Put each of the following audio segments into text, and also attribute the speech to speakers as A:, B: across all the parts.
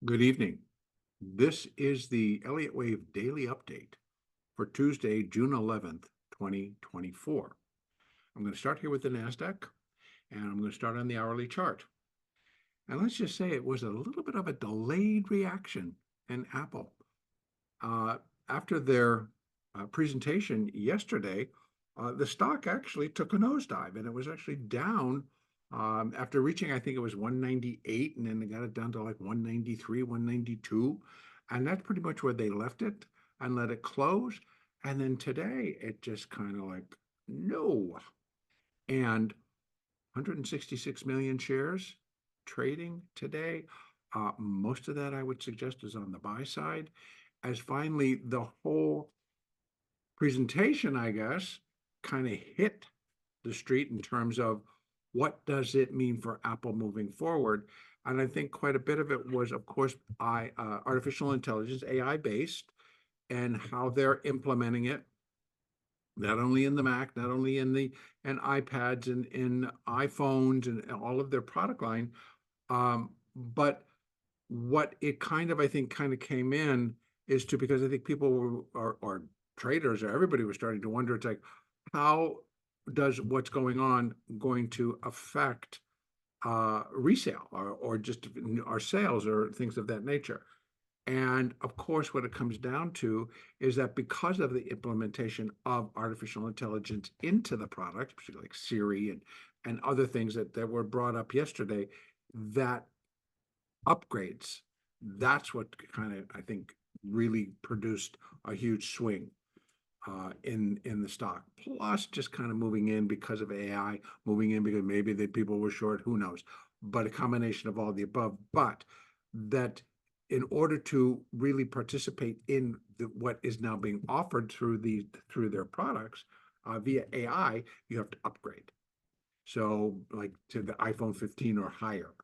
A: Good evening. This is the Elliott Wave Daily Update for Tuesday, June 11th, 2024. I'm going to start here with the NASDAQ, and I'm going to start on the hourly chart. And let's just say it was a little bit of a delayed reaction in Apple. After their presentation yesterday, the stock actually took a nosedive, and it was actually down after reaching, I think it was 198, and then they got it down to like 193, 192. And that's pretty much where they left it and let it close. And then today, it just kind of like, no. And 166 million shares trading today. Most of that, I would suggest, is on the buy side. As finally, the whole presentation, I guess, kind of hit the street in terms of what does it mean for Apple moving forward. And I think quite a bit of it was, of course, artificial intelligence, AI based, and how they're implementing it, not only in the Mac, not only in the and iPads and in iPhones and all of their product line, but what it kind of, I think, kind of came in is to, because I think people or traders or everybody was starting to wonder, it's like, how does what's going to affect resale or just our sales or things of that nature? And of course, what it comes down to is that because of the implementation of artificial intelligence into the product, particularly like Siri and other things that were brought up yesterday, that upgrades, that's what kind of, I think, really produced a huge swing in the stock. Plus, just kind of moving in because of AI, moving in because maybe the people were short, who knows? But a combination of all the above. But that in order to really participate in what is now being offered through their products via AI, you have to upgrade. So, like to the iPhone 15 or higher,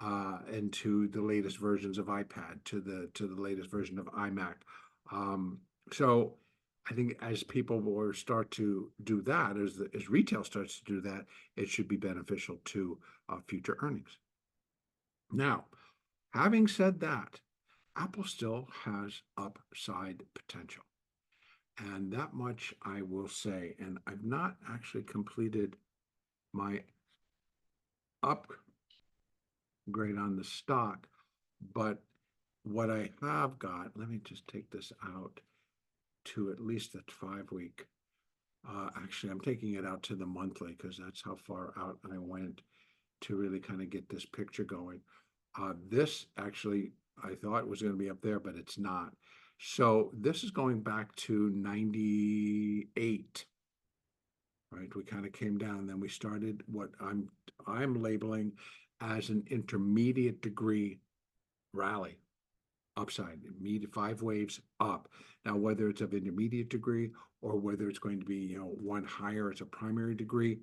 A: and to the latest versions of iPad, to the latest version of iMac. So I think as people will start to do that, as retail starts to do that, it should be beneficial to future earnings. Now, having said that, Apple still has upside potential. And that much I will say. And I've not actually completed my upgrade on the stock, but what I have got, let me just take this out to at least the 5-week. Actually, I'm taking it out to the monthly because that's how far out I went to really kind of get this picture going. This actually, I thought was going to be up there, but it's not. So this is going back to 98, right? We kind of came down, then we started what I'm labeling as an intermediate degree rally. Upside, 5 waves up. Now, whether it's of intermediate degree or whether it's going to be, one higher as a primary degree,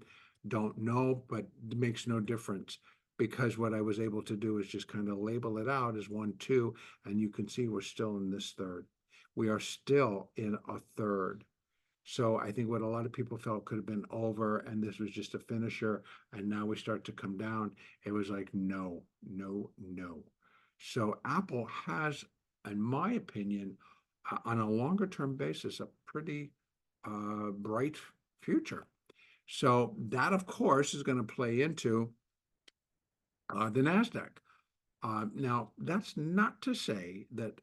A: don't know, but it makes no difference because what I was able to do is just kind of label it out as 1, 2, and you can see we're still in this third. We are still in a third. So I think what a lot of people felt could have been over and this was just a finisher, and now we start to come down. It was like, no, no, no. So Apple has, in my opinion, on a longer term basis, a pretty bright future. So that, of course, is going to play into the NASDAQ. Now, that's not to say that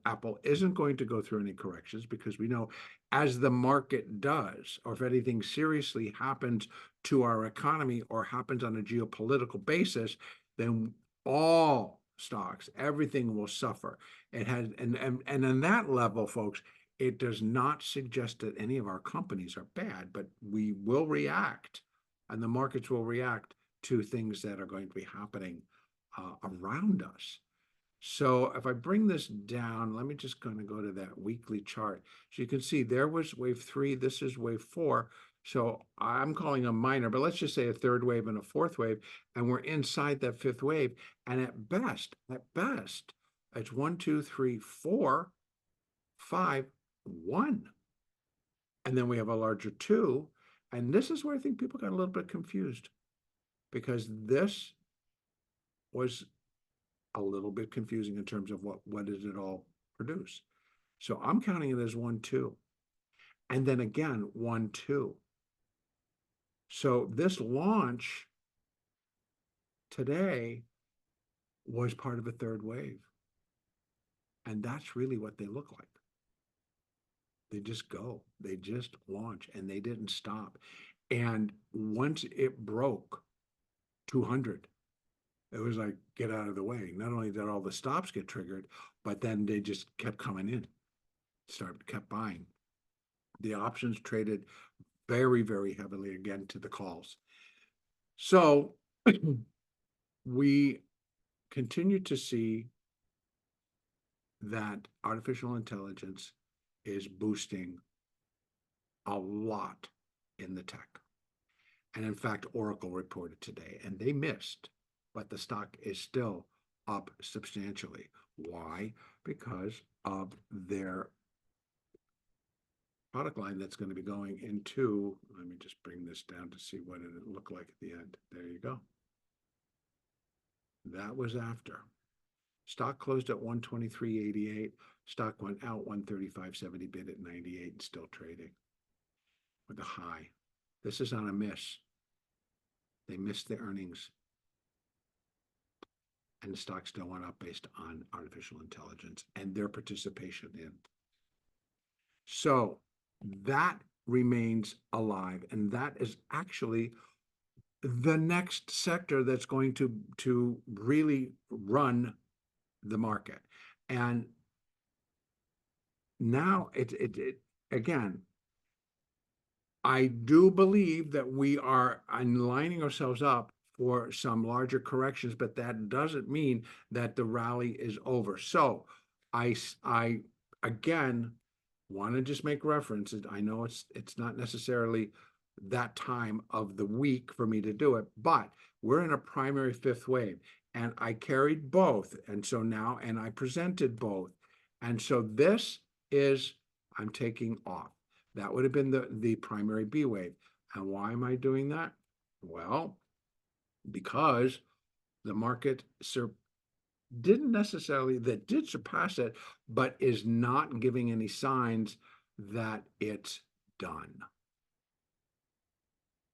A: Apple isn't going to go through any corrections, because we know as the market does, or if anything seriously happens to our economy or happens on a geopolitical basis, then all stocks, everything will suffer. It has, and on that level, folks, it does not suggest that any of our companies are bad, but we will react, and the markets will react to things that are going to be happening around us. So if I bring this down, let me just kind of go to that weekly chart. So you can see there was wave 3, this is wave 4. So I'm calling them minor, but let's just say a third wave and a fourth wave, and we're inside that fifth wave. And at best, it's 1, 2, 3, 4, 5, 1. And then we have a larger 2. And this is where I think people got a little bit confused, because this was a little bit confusing in terms of what does it all produce. So I'm counting it as 1, 2. And then again, 1, 2. So this launch today was part of a third wave. And that's really what they look like. They just go, they just launch, and they didn't stop. And once it broke 200, it was like, get out of the way. Not only did all the stops get triggered, but then they just kept coming in, kept buying. The options traded very, very heavily again to the calls. So we continue to see that artificial intelligence is boosting a lot in the tech. And in fact, Oracle reported today, and they missed, but the stock is still up substantially. Why? Because of their product line that's going to be going into, let me just bring this down to see what it looked like at the end. There you go. That was after. Stock closed at 123.88. Stock went out 135.70, bid at 98 and still trading with a high. This is on a miss. They missed the earnings. And the stock still went up based on artificial intelligence and their participation in. So that remains alive. And that is actually the next sector that's going to really run the market. And now again, I do believe that we are lining ourselves up for some larger corrections, but that doesn't mean that the rally is over. So I again want to just make references. I know it's not necessarily that time of the week for me to do it, but we're in a primary fifth wave, and I carried both, and so now, and I presented both, and so this is, I'm taking off. That would have been the primary B wave. And why am I doing that? Well, because the market didn't necessarily, that did surpass it, but is not giving any signs that it's done.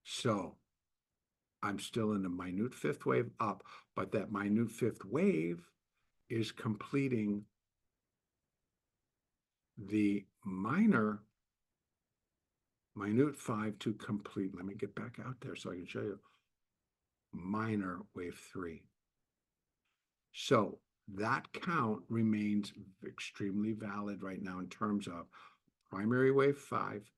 A: So I'm still in a minute fifth wave up, but that minute fifth wave is completing the minute 5 to complete. Let me get back out there so I can show you minor wave 3. So that count remains extremely valid right now in terms of primary wave 5,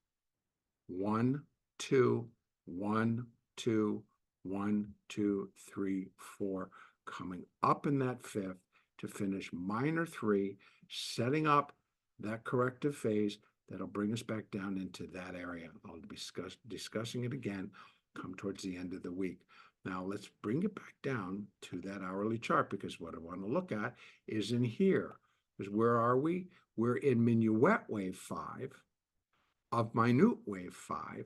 A: 1, 2, 1, 2, 1, 2, 3, 4, coming up in that fifth to finish minor 3, setting up that corrective phase that'll bring us back down into that area. I'll be discussing it again come towards the end of the week. Now let's bring it back down to that hourly chart, because what I want to look at is in here. Because where are we? We're in minuet wave 5 of minute wave 5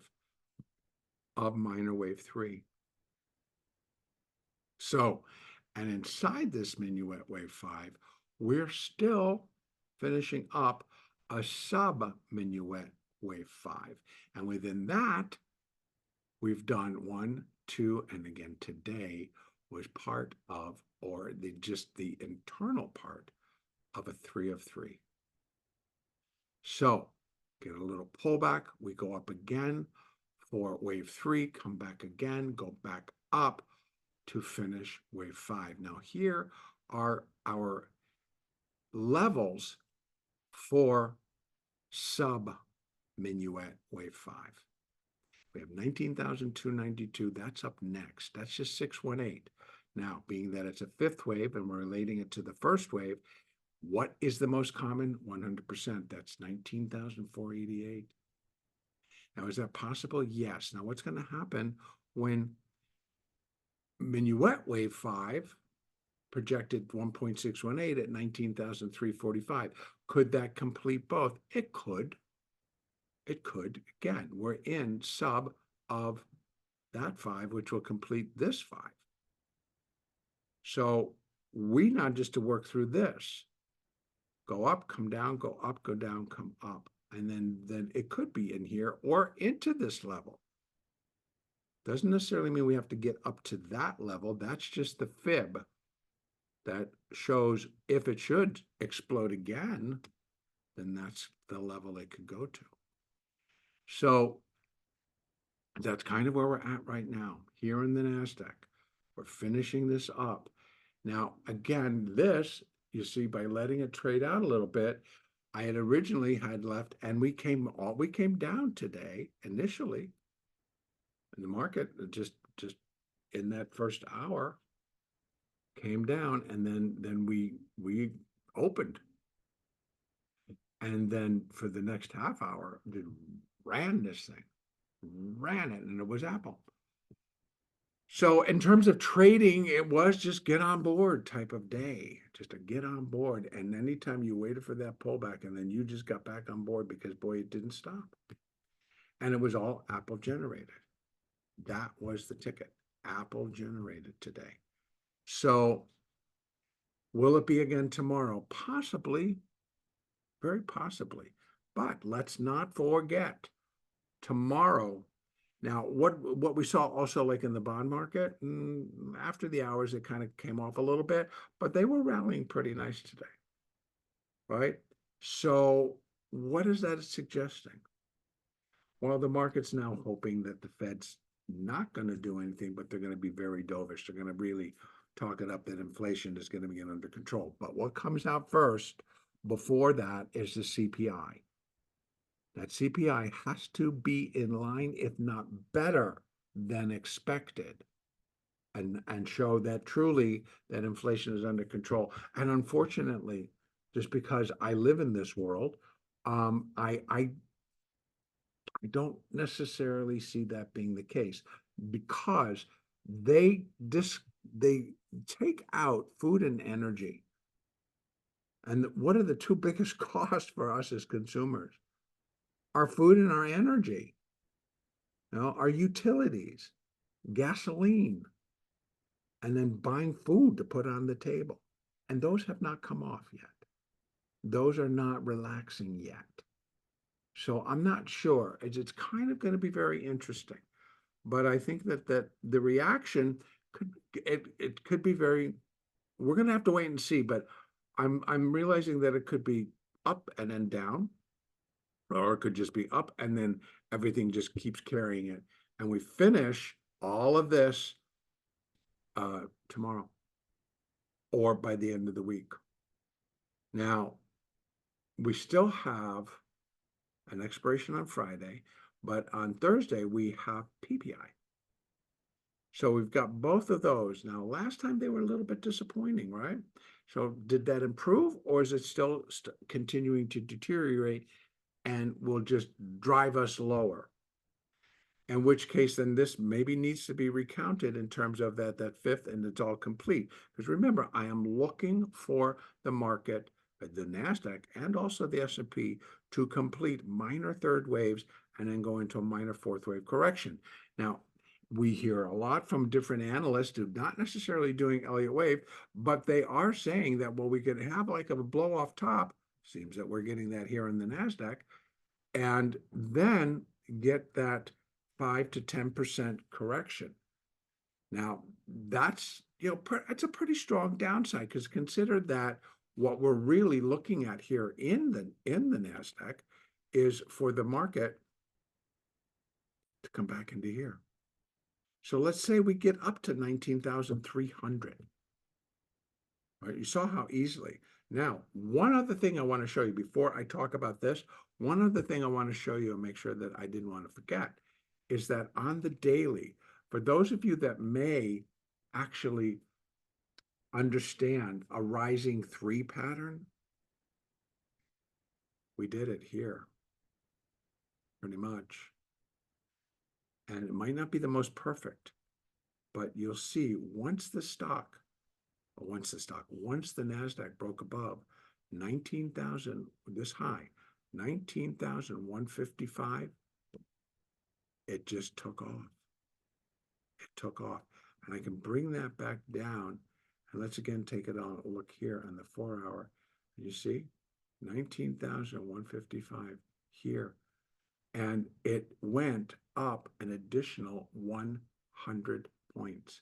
A: of minor wave 3. So, and inside this minuet wave 5, we're still finishing up a sub-minuet wave 5. And within that, we've done 1, 2, and again today was part of, or just the internal part of a 3 of 3. So get a little pullback, we go up again for wave 3, come back again, go back up to finish wave 5. Now here are our levels for sub-minuet wave 5. We have 19,292. That's up next. That's just 618. Now, being that it's a fifth wave and we're relating it to the first wave, what is the most common? 100%. That's 19,488. Now, is that possible? Yes. Now, what's going to happen when minuet wave 5 projected 1.618 at 19,345? Could that complete both? It could. It could. Again, we're in sub of that 5, which will complete this 5. So we now just to work through this, go up, come down, go up, go down, come up. And then it could be in here or into this level. Doesn't necessarily mean we have to get up to that level. That's just the fib that shows if it should explode again, then that's the level it could go to. So that's kind of where we're at right now here in the NASDAQ. We're finishing this up. Now, again, this, you see, by letting it trade out a little bit, I had originally had left, and we came down today initially, and the market just in that first hour came down, and then we opened, and then for the next half hour, it ran this thing, ran it, and it was Apple. So in terms of trading, it was just get on board type of day, just a get on board. And anytime you waited for that pullback and then you just got back on board because, boy, it didn't stop. And it was all Apple generated. That was the ticket, Apple generated today. So will it be again tomorrow? Possibly, very possibly. But let's not forget, tomorrow. Now, what we saw also, like in the bond market, after the hours, it kind of came off a little bit, but they were rallying pretty nice today, right? So what is that suggesting? Well, the market's now hoping that the Fed's not going to do anything, but they're going to be very dovish. They're going to really talk it up that inflation is going to be under control. But what comes out first before that is the CPI. That CPI has to be in line, if not better than expected, and show that truly that inflation is under control. And unfortunately, just because I live in this world, I don't necessarily see that being the case, because they take out food and energy. And what are the two biggest costs for us as consumers? Our food and our energy, our utilities, gasoline, and then buying food to put on the table. And those have not come off yet. Those are not relaxing yet. So I'm not sure. It's kind of going to be very interesting. But I think that the reaction it could be very, we're going to have to wait and see, but I'm realizing that it could be up and then down. Or it could just be up and then everything just keeps carrying it. And we finish all of this tomorrow or by the end of the week. Now, we still have an expiration on Friday, but on Thursday we have PPI. So we've got both of those. Now, last time they were a little bit disappointing, right? So did that improve, or is it still continuing to deteriorate and will just drive us lower? In which case, then this maybe needs to be recounted in terms of that fifth, and it's all complete. Because remember, I am looking for the market, the NASDAQ, and also the S&P to complete minor third waves and then go into a minor fourth wave correction. Now, we hear a lot from different analysts who not necessarily doing Elliott wave, but they are saying that, well, we could have like a blow off top. Seems that we're getting that here in the NASDAQ, and then get that 5 to 10% correction. Now, that's, it's a pretty strong downside, because consider that what we're really looking at here in the NASDAQ is for the market to come back into here. So let's say we get up to 19,300. Right? You saw how easily. Now, one other thing I want to show you before I talk about this, one other thing I want to show you and make sure that I didn't want to forget is that on the daily, for those of you that may actually understand a rising 3 pattern, we did it here, pretty much. And it might not be the most perfect, but you'll see once the NASDAQ broke above 19,000, this high, 19,155, it just took off. It took off. And I can bring that back down And let's again take it on a look here on the 4 hour. You see 19,155 here. And it went up an additional 100 points.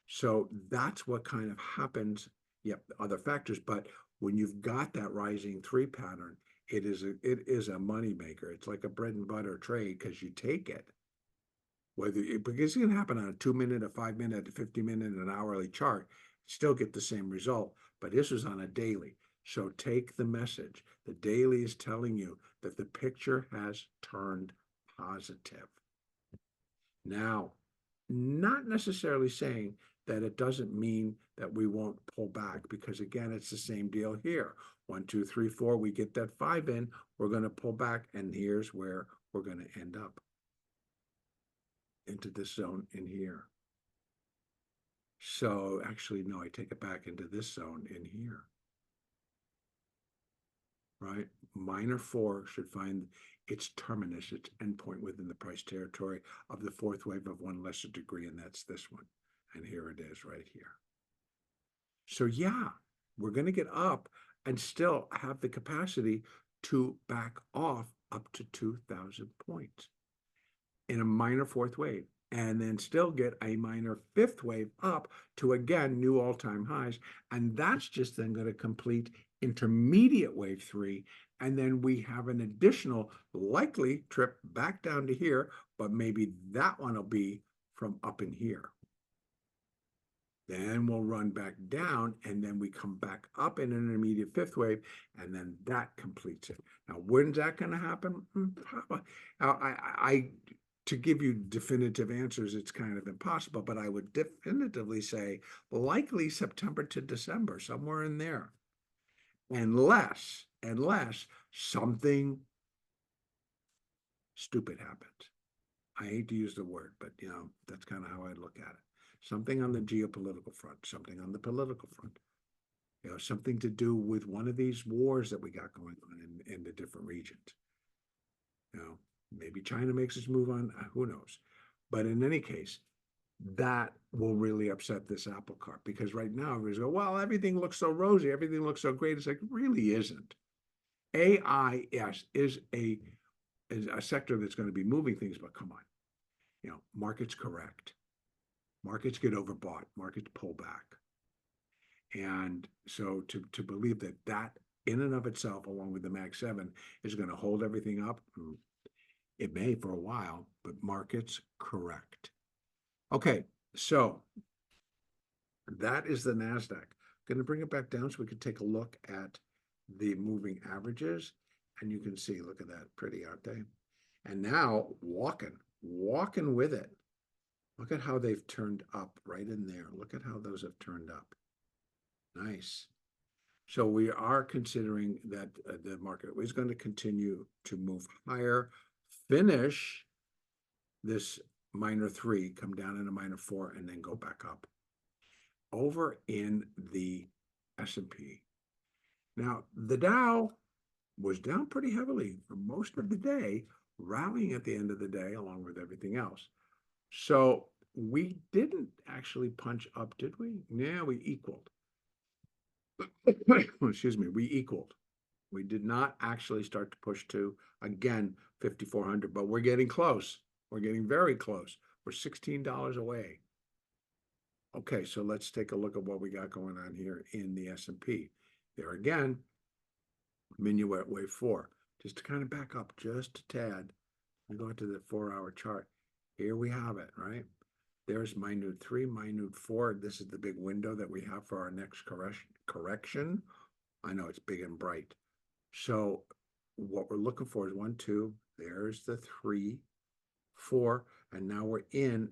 A: So that's what kind of happens. Yep, other factors, but when you've got that rising 3 pattern, it is a money maker. It's like a bread and butter trade because you take it. Because it can happen on a 2-minute, a 5-minute, a 50-minute, an hourly chart, still get the same result. But this is on a daily. So take the message. The daily is telling you that the picture has turned positive. Now, not necessarily saying that it doesn't mean that we won't pull back, because again, it's the same deal here. 1, 2, 3, 4, we get that 5 in, we're going to pull back, and here's where we're going to end up, into this zone in here. So actually, no, I take it back into this zone in here. Right? Minor 4 should find its terminus, its endpoint within the price territory of the 4th wave of 1 lesser degree, and that's this one. And here it is right here. So yeah, we're going to get up and still have the capacity to back off up to 2,000 points in a minor 4th wave, and then still get a minor 5th wave up to, again, new all-time highs. And that's just then going to complete intermediate wave 3. And then we have an additional likely trip back down to here, but maybe that one will be from up in here. Then we'll run back down, and then we come back up in an intermediate 5th wave, and then that completes it. Now, when's that going to happen? To give you definitive answers, it's kind of impossible, but I would definitively say likely September to December, somewhere in there. Unless something stupid happens. I hate to use the word, but that's kind of how I look at it. Something on the geopolitical front, something on the political front, something to do with one of these wars that we got going on in the different regions. Maybe China makes its move on, who knows? But in any case, that will really upset this apple cart, because right now everybody's going, well, everything looks so rosy, everything looks so great. It's like, it really isn't. AI, yes, is a sector that's going to be moving things, but come on, markets correct. Markets get overbought, markets pull back. And so to believe that in and of itself, along with the Mag 7, is going to hold everything up, it may for a while, but markets correct. Okay, so that is the NASDAQ. I'm going to bring it back down so we can take a look at the moving averages. And you can see, look at that, pretty, aren't they? And now walking with it. Look at how they've turned up right in there. Look at how those have turned up. Nice. So we are considering that the market is going to continue to move higher, finish this minor 3, come down in a minor 4, and then go back up. Over in the S&P. Now, the Dow was down pretty heavily for most of the day, rallying at the end of the day along with everything else. So we didn't actually punch up, did we? Yeah, we equaled. Excuse me, we equaled. We did not actually start to push to, again, 5,400, but we're getting close. We're getting very close. We're $16 away. Okay, so let's take a look at what we got going on here in the S&P. There again, minuet wave 4. Just to kind of back up just a tad, we go into the 4-hour chart. Here we have it, right? There's minute 3, minute 4. This is the big window that we have for our next correction. I know it's big and bright. So what we're looking for is 1, 2. There's the 3, 4, and now we're in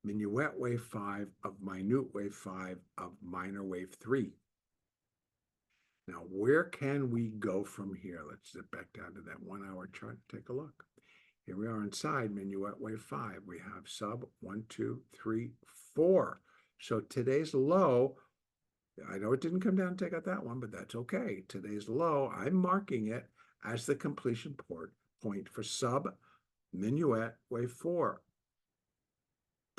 A: minuet wave 5 of minute wave 5 of minor wave 3. Now, where can we go from here? Let's zip back down to that 1-hour chart and take a look. Here we are inside minuet wave 5. We have sub 1, 2, 3, 4. So today's low, I know it didn't come down and take out that one, but that's okay. Today's low, I'm marking it as the completion point for sub minuet wave 4.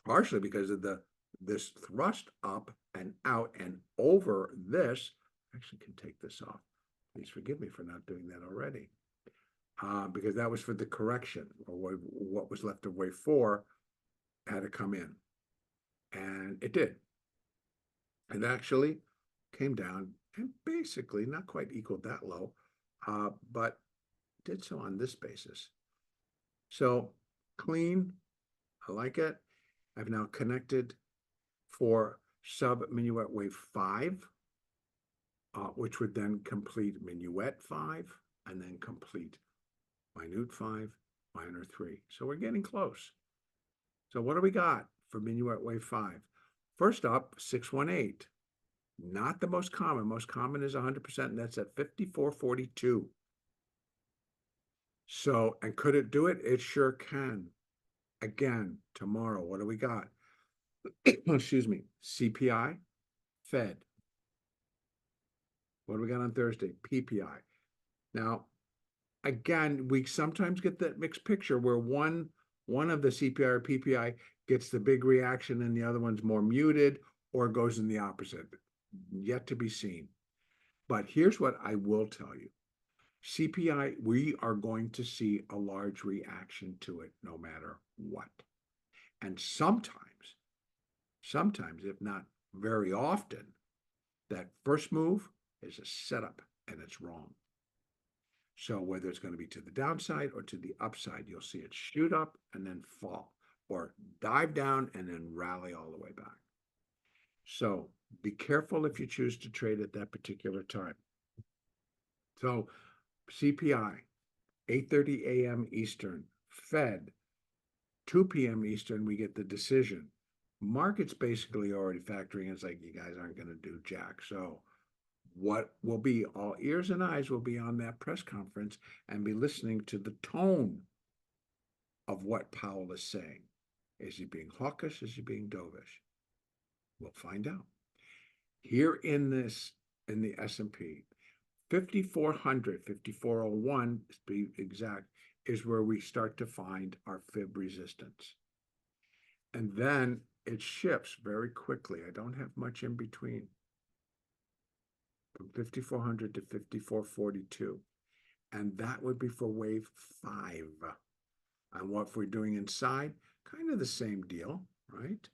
A: Partially because of the this thrust up and out and over this. Actually can take this off. Please forgive me for not doing that already. Because that was for the correction, or what was left of wave 4 had to come in. And it did. It actually came down and basically not quite equaled that low, but did so on this basis. So clean, I like it. I've now connected for sub-minuet wave 5, which would then complete minuet 5, and then complete minute 5, minor 3. So we're getting close. So what do we got for minuet wave 5? First up, 618. Not the most common. Most common is 100%, and that's at 54.42. So, and could it do it? It sure can. Again, tomorrow, what do we got? Excuse me, CPI, Fed. What do we got on Thursday? PPI. Now, again, we sometimes get that mixed picture where one of the CPI or PPI gets the big reaction and the other one's more muted, or goes in the opposite. Yet to be seen. But here's what I will tell you. CPI, we are going to see a large reaction to it no matter what. And sometimes, if not very often, that first move is a setup and it's wrong. So whether it's going to be to the downside or to the upside, you'll see it shoot up and then fall, or dive down and then rally all the way back. So be careful if you choose to trade at that particular time. So CPI, 8:30 a.m. Eastern, Fed, 2 p.m. Eastern, we get the decision. Market's basically already factoring. It's like, you guys aren't going to do jack. So what will be, all ears and eyes will be on that press conference and be listening to the tone of what Powell is saying. Is he being hawkish? Is he being dovish? We'll find out. Here in the S&P, 5,400, 5,401 to be exact, is where we start to find our fib resistance. And then it shifts very quickly. I don't have much in between. From 5,400 to 5,442. And that would be for wave 5. And what we're doing inside, kind of the same deal, right?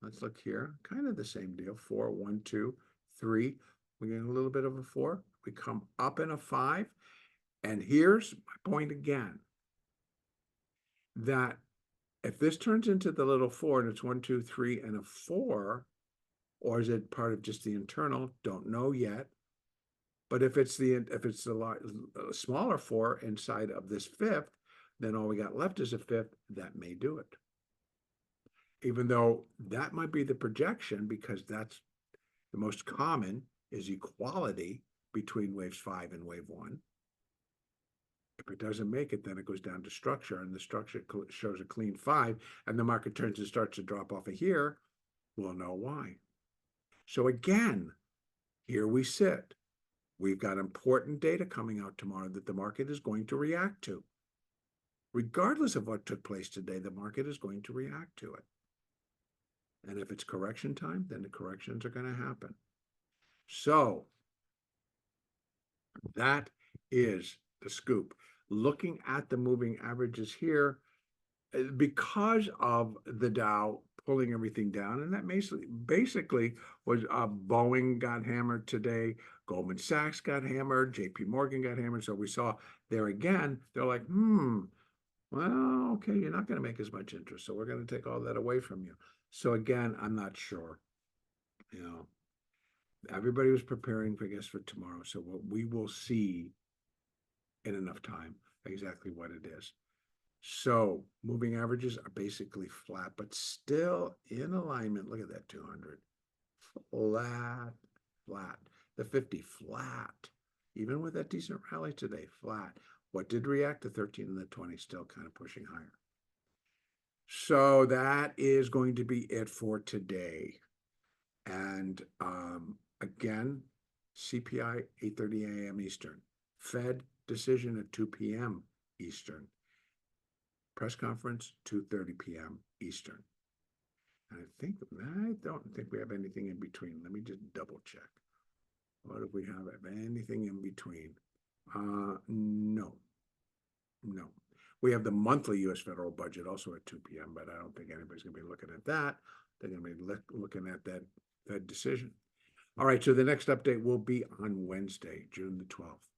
A: Let's look here, kind of the same deal. 4, 1, 2, 3. We get a little bit of a 4. We come up in a 5. And here's my point again, that if this turns into the little 4 and it's 1, 2, 3, and a 4, or is it part of just the internal? Don't know yet. But if it's a lot smaller 4 inside of this 5th, then all we got left is a 5th. That may do it. Even though that might be the projection, because that's the most common is equality between waves 5 and wave 1. If it doesn't make it, then it goes down to structure, and the structure shows a clean 5, and the market turns and starts to drop off of here. We'll know why. So again, here we sit. We've got important data coming out tomorrow that the market is going to react to. Regardless of what took place today, the market is going to react to it. And if it's correction time, then the corrections are going to happen. So that is the scoop. Looking at the moving averages here, because of the Dow pulling everything down, and that basically was Boeing got hammered today, Goldman Sachs got hammered, JP Morgan got hammered. So we saw there again, they're like, well, okay, you're not going to make as much interest, so we're going to take all that away from you. So again, I'm not sure. You know, everybody was preparing, I guess, for tomorrow. So we will see in enough time exactly what it is. So moving averages are basically flat, but still in alignment. Look at that 200. Flat. The 50 flat. Even with that decent rally today, flat. What did react? The 13 and the 20 still kind of pushing higher. So that is going to be it for today. And again, CPI 8:30 a.m. Eastern. Fed decision at 2 p.m. Eastern. Press conference 2:30 p.m. Eastern. I don't think we have anything in between. Let me just double check. What if we have anything in between? No. We have the monthly U.S. federal budget also at 2 p.m., but I don't think anybody's going to be looking at that. They're going to be looking at that decision. All right, so the next update will be on Wednesday, June the 12th.